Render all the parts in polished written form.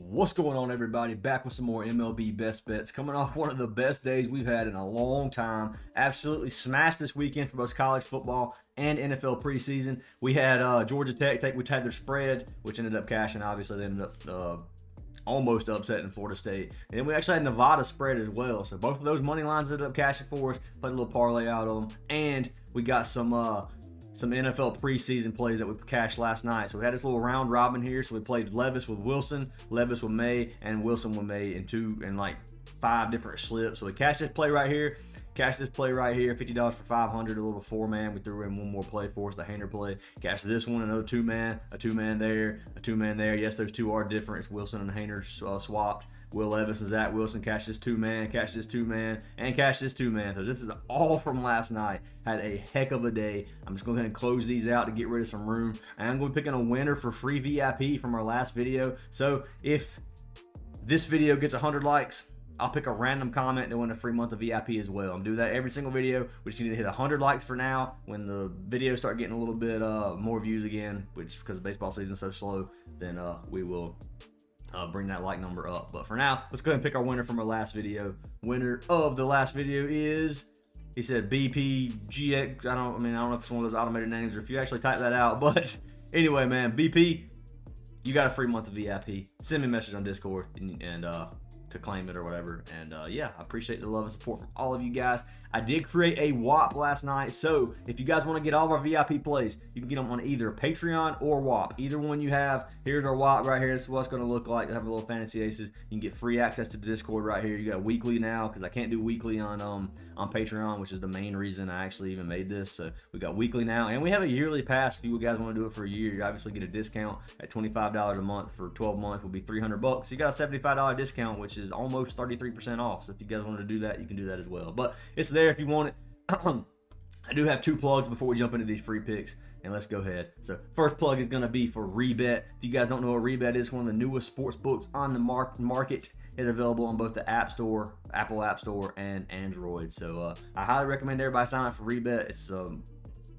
What's going on, everybody? Back with some more MLB best bets. Coming off one of the best days we've had in a long time. Absolutely smashed this weekend for both college football and NFL preseason. We had Georgia Tech we had their spread, which ended up cashing. Obviously, they ended up almost upsetting Florida State. And then we actually had Nevada spread as well. So both of those money lines ended up cashing for us. Played a little parlay out of them, and we got some NFL preseason plays that we cashed last night. So we had this little round robin here. So we played Levis with Wilson, Levis with May, and Wilson with May in like 5 different slips. So we cashed this play right here. Cashed this play right here, $50 for 500, a little 4-man. We threw in one more play for us, the Hainer play. Cashed this one, another 2-man, a 2-man there, a 2-man there. Yes, those two are different. It's Wilson and Hainer swapped. Will Levis is at Wilson. Cashed this 2-man, cashed this 2-man, and cashed this 2-man. So this is all from last night. Had a heck of a day. I'm just going to go ahead and close these out to get rid of some room. And I'm going to be picking a winner for free VIP from our last video. So if this video gets 100 likes, I'll pick a random comment to win a free month of VIP as well. I'm doing that every single video. We just need to hit 100 likes for now. When the videos start getting a little bit more views again, which because baseball season is so slow, then we will bring that like number up. But for now, let's go ahead and pick our winner from our last video. Winner of the last video is, he said BPGX. I don't know if it's one of those automated names or if you actually type that out. But anyway, man, BP, you got a free month of VIP. Send me a message on Discord and to claim it or whatever. And yeah, I appreciate the love and support from all of you guys. I did create a WAP last night, so if you guys want to get all of our VIP plays, you can get them on either Patreon or WAP. Either one you have. Here's our WAP right here. This is what it's going to look like. I have a little fantasy aces. You can get free access to the Discord right here. You got weekly now because I can't do weekly on Patreon, which is the main reason I actually even made this. So we got weekly now, and we have a yearly pass. If you guys want to do it for a year, you obviously get a discount at $25 a month. For 12 months will be $300. So you got a $75 discount, which is almost 33% off. So if you guys want to do that, you can do that as well. But it's there if you want it. I do have 2 plugs before we jump into these free picks, and let's go ahead. So first plug is going to be for Rebet. If you guys don't know what Rebet is, one of the newest sports books on the market. It's available on both the App Store, Apple App Store, and Android. So I highly recommend everybody sign up for Rebet. It's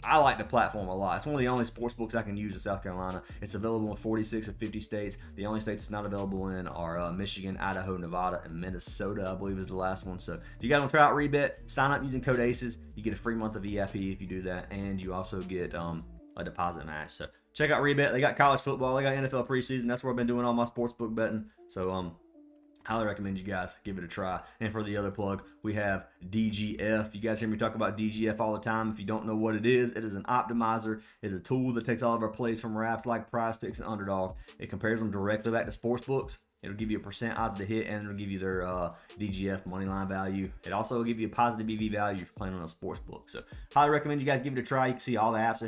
I like the platform a lot. It's one of the only sports books I can use in South Carolina. It's available in 46 of 50 states. The only states it's not available in are Michigan, Idaho, Nevada, and Minnesota, I believe is the last one. So if you guys want to try out Rebet, sign up using code ACES. You get a free month of VIP if you do that, and you also get a deposit match. So check out Rebet. They got college football. They got NFL preseason. That's where I've been doing all my sportsbook betting. So highly recommend you guys give it a try. And for the other plug, we have DGF. You guys hear me talk about DGF all the time. If you don't know what it is an optimizer. It's a tool that takes all of our plays from our apps like Prizepicks and UNDERDOG. It compares them directly back to sports books. It'll give you a % odds to hit, and it'll give you their DGF money line value. It also will give you a positive BV value for playing on a sports book. So highly recommend you guys give it a try. You can see all the apps it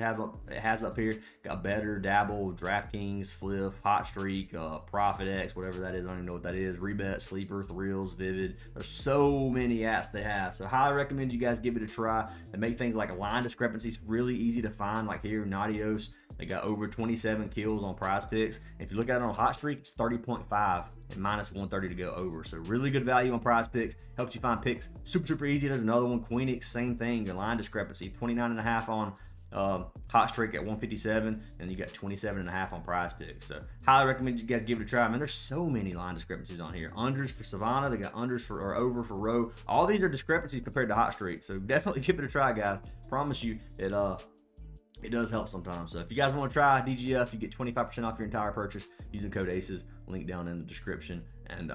has up here. Got Better, Dabble, DraftKings, Flip, Hot Streak, ProfitX, whatever that is. I don't even know what that is. Rebet, Sleeper, Thrills, Vivid. There's so many apps they have. So highly recommend you guys give it a try. They make things like line discrepancies really easy to find. Like here, Nadios, they got over 27 kills on Prizepicks. If you look at it on Hot Streak, it's 30.5 and minus 130 to go over. So really good value on Prizepicks. Helps you find picks super easy. There's another one, Queenix, same thing. The line discrepancy, 29.5 on Hot Streak at 157, and you got 27.5 on Prizepicks. So highly recommend you guys give it a try. Man, there's so many line discrepancies on here. Unders for Savannah, they got unders for or over for Row. All these are discrepancies compared to Hot Streak. So definitely give it a try, guys. Promise you it does help sometimes. So if you guys want to try DGF, you get 25% off your entire purchase using code ACES. Link down in the description. And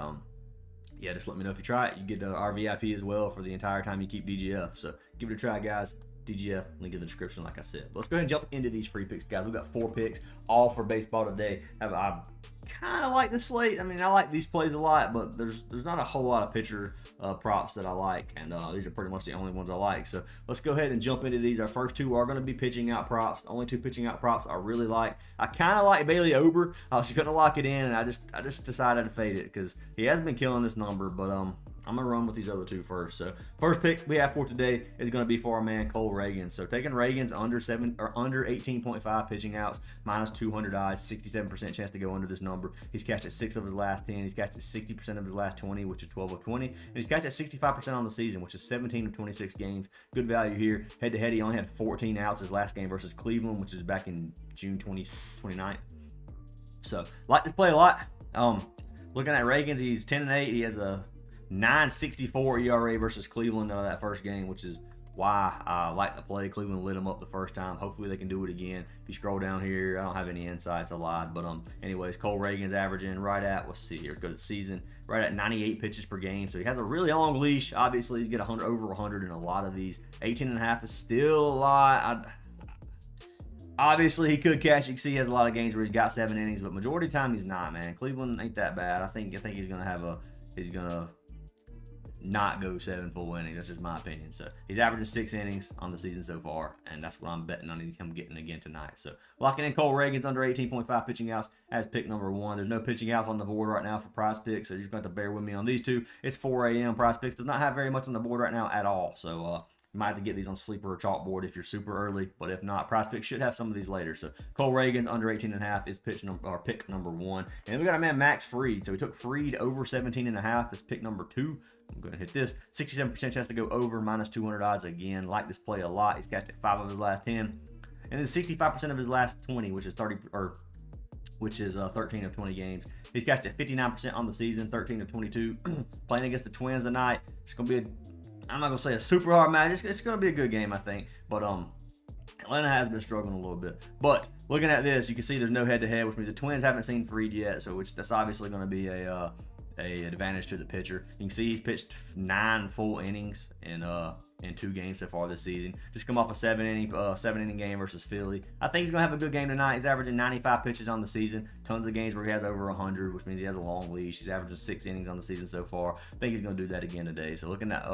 yeah, just let me know if you try it. You get our VIP as well for the entire time you keep DGF. So give it a try, guys. DGF, link in the description, like I said. But let's go ahead and jump into these free picks, guys. We've got 4 picks, all for baseball today. I kind of like the slate. I mean, I like these plays a lot, but there's not a whole lot of pitcher props that I like, and these are pretty much the only ones I like. So let's go ahead and jump into these. Our first 2 are going to be pitching out props. The only 2 pitching out props I really like. I kind of like Bailey Ober. I was going to lock it in, and I just decided to fade it because he has been killing this number, but I'm going to run with these other 2 first. So first pick we have for today is going to be for our man Cole Reagan. So taking Reagan's under 18.5 pitching outs, minus 200 odds, 67% chance to go under this number. He's cashed at 6 of his last 10. He's cashed at 60% of his last 20, which is 12 of 20. And he's cashed at 65% on the season, which is 17 of 26 games. Good value here. Head to head, he only had 14 outs his last game versus Cleveland, which is back in June 29th. So like to play a lot. Looking at Reagan's, he's 10-8. He has a 9.64 ERA versus Cleveland out of that first game, which is why I like to play. Cleveland lit them up the first time. Hopefully they can do it again. If you scroll down here, I don't have any insights, I lied. But anyways, Cole Reagan's averaging right at, let's see here, let's go to the season, right at 98 pitches per game. So he has a really long leash. Obviously, he's get over 100 in a lot of these. 18.5 is still a lot. Obviously, he could catch. You can see he has a lot of games where he's got 7 innings, but majority of the time he's not, man. Cleveland ain't that bad. I think he's gonna not go 7 full innings. That's just my opinion. So he's averaging 6 innings on the season so far, and that's what I'm betting on him getting again tonight. So locking in Cole Reagan's under 18.5 pitching outs as pick number 1. There's no pitching outs on the board right now for Prizepicks, so you're just going to have to bear with me on these two. It's 4 a.m. Prizepicks does not have very much on the board right now at all. So you might have to get these on sleeper or chalkboard if you're super early, but if not, Prizepicks should have some of these later. So Cole Reagan's under 18.5 is pick number 1. And then we got our man Max Fried. So we took Fried over 17.5 as pick number 2. I'm going to hit this. 67% chance to go over, minus 200 odds again. Like this play a lot. He's catched it 5 of his last 10, and then 65% of his last 20, which is 13 of 20 games. He's catched it 59% on the season, 13 of 22. Playing against the Twins tonight. It's going to be I'm not going to say a super hard match. It's going to be a good game, I think. But Atlanta has been struggling a little bit. But looking at this, you can see there's no head-to-head, which means the Twins haven't seen Fried yet, so that's obviously going to be a advantage to the pitcher. You can see he's pitched 9 full innings in 2 games so far this season. Just come off a 7-inning game versus Philly. I think he's gonna have a good game tonight. He's averaging 95 pitches on the season. Tons of games where he has over 100, which means he has a long leash. He's averaging 6 innings on the season so far. I think he's gonna do that again today. So looking at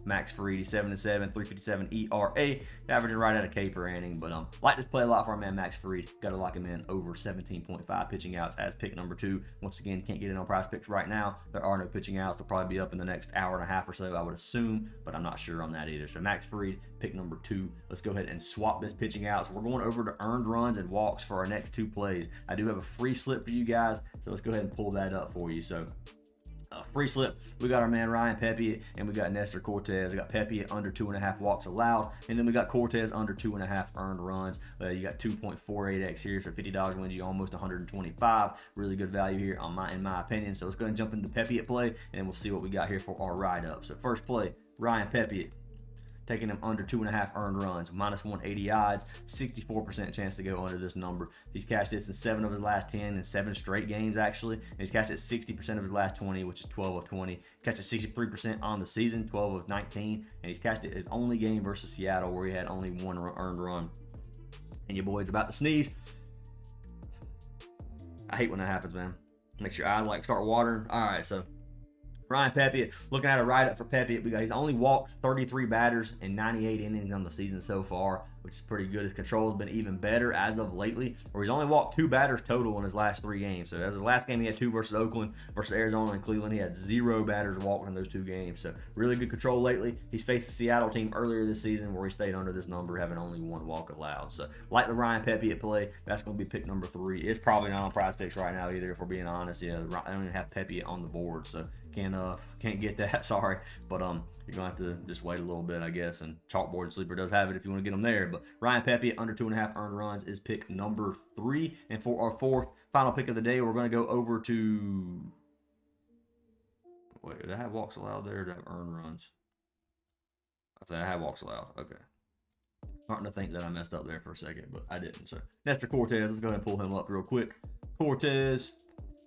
Max Fried, 7-7, 3.57 ERA, averaging right at a K per inning. But like this play a lot for our man Max Fried. Got to lock him in over 17.5 pitching outs as pick number 2. Once again, can't get it on Prizepicks right now. There are no pitching outs. They'll probably be up in the next hour and a half or so, I would assume, but I'm not sure on that either. So Max Fried, pick number 2. Let's go ahead and swap this pitching out. So we're going over to earned runs and walks for our next 2 plays. I do have a free slip for you guys, so let's go ahead and pull that up for you. So free slip, we got our man Ryan Pepiot, and we got Nestor Cortez. We got Pepiot under 2.5 walks allowed, and then we got Cortez under 2.5 earned runs. You got 2.48x here, so $50 wins you almost 125. Really good value here in my opinion. So let's go ahead and jump into the Pepiot play, and we'll see what we got here for our write-up. So first play, Ryan Pepiot, taking him under 2.5 earned runs, minus 180 odds, 64% chance to go under this number. He's cashed this in 7 of his last 10 in 7 straight games, actually. And he's cashed it 60% of his last 20, which is 12 of 20. Cashed it 63% on the season, 12 of 19. And he's cashed it his only game versus Seattle, where he had only 1 earned run. And your boy's about to sneeze. I hate when that happens, man. Makes your eyes start watering. All right, so Ryan Pepiot, looking at a write-up for Pepiot, he's only walked 33 batters in 98 innings on the season so far, which is pretty good. His control has been even better as of lately, where he's only walked 2 batters total in his last 3 games. So as the last game, he had 2 versus Oakland, versus Arizona and Cleveland. He had 0 batters walked in those 2 games. So really good control lately. He's faced the Seattle team earlier this season where he stayed under this number, having only 1 walk allowed. So like the Ryan Pepiot play, that's going to be pick number 3. It's probably not on Prizepicks right now either, if we're being honest. Yeah, I don't even have Pepiot on the board, so can't get that, sorry. But you're gonna have to just wait a little bit, I guess. And Chalkboard and Sleeper does have it if you want to get them there. But Ryan Pepiot under 2.5 earned runs is pick number 3. And for our 4th final pick of the day, we're gonna go over to, wait, did I have walks allowed there, or did I have earned runs? I think I have walks allowed. Okay. Starting to think that I messed up there for a second, but I didn't. So Nestor Cortez, let's go ahead and pull him up real quick. Cortez,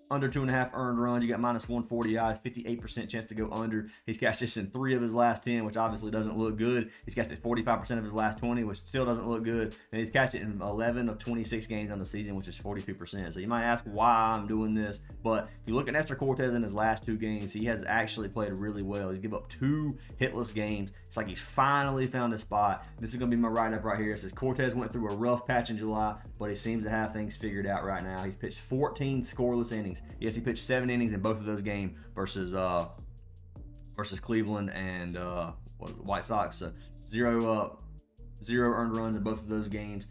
under 2.5 earned runs. You got minus 140 odds, 58% chance to go under. He's cashed this in 3 of his last 10, which obviously doesn't look good. He's cashed it 45% of his last 20, which still doesn't look good. And he's cashed it in 11 of 26 games on the season, which is 42%. So you might ask why I'm doing this, but if you look at Nestor Cortez in his last 2 games, he has actually played really well. He's given up 2 hitless games. It's like he's finally found a spot. This is going to be my write-up right here. It says Cortez went through a rough patch in July, but he seems to have things figured out right now. He's pitched 14 scoreless innings. Yes, he pitched 7 innings in both of those games versus Cleveland and White Sox. So zero earned runs in both of those games.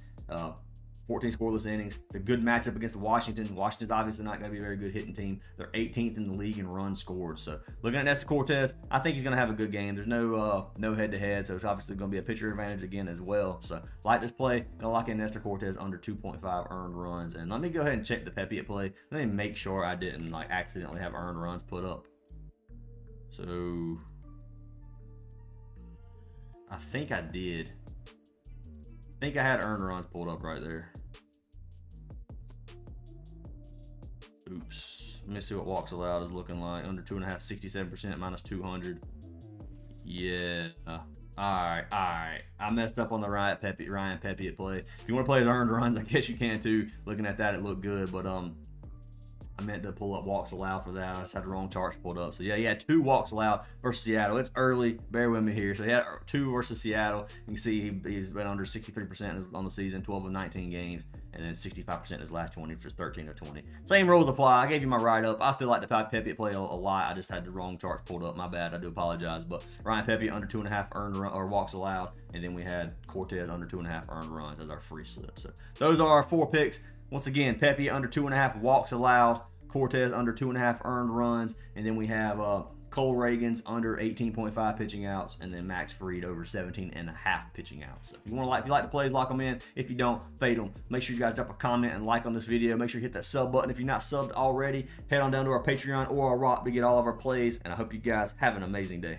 14 scoreless innings. It's a good matchup against Washington. Washington's obviously not going to be a very good hitting team. They're 18th in the league in runs scored. So looking at Nestor Cortez, I think he's going to have a good game. There's no head-to-head, so it's obviously going to be a pitcher advantage again as well. So like this play, going to lock in Nestor Cortez under 2.5 earned runs. And let me go ahead and check the Pepe at play. Let me make sure I didn't like accidentally have earned runs put up. So I think I did. I think I had earned runs pulled up right there. Oops. Let me see what walks allowed is looking like. Under 2.5, 67%, minus 200. Yeah. All right. I messed up on the Ryan Pepe at play. If you want to play his earned runs, I guess you can too. Looking at that, it looked good, but I meant to pull up walks allowed for that. I just had the wrong charts pulled up. So yeah, he had 2 walks allowed versus Seattle. It's early. Bear with me here. So he had 2 versus Seattle. You can see he's been under 63% on the season, 12 of 19 games, and then 65% in his last 20, which is 13 of 20. Same rules apply. I gave you my write-up. I still like the Pepe play a lot. I just had the wrong charts pulled up. My bad. I do apologize. But Ryan Pepe under 2.5 earned run, or walks allowed, and then we had Cortez under 2.5 earned runs as our free slip. So those are our 4 picks. Once again, Pepe under 2.5 walks allowed, Cortez under 2.5 earned runs, and then we have Cole Reagans under 18.5 pitching outs, and then Max Fried over 17.5 pitching outs. So if you like the plays, lock them in. If you don't, fade them. Make sure you guys drop a comment and like on this video. Make sure you hit that sub button if you're not subbed already. Head on down to our Patreon or our Rock to get all of our plays, and I hope you guys have an amazing day.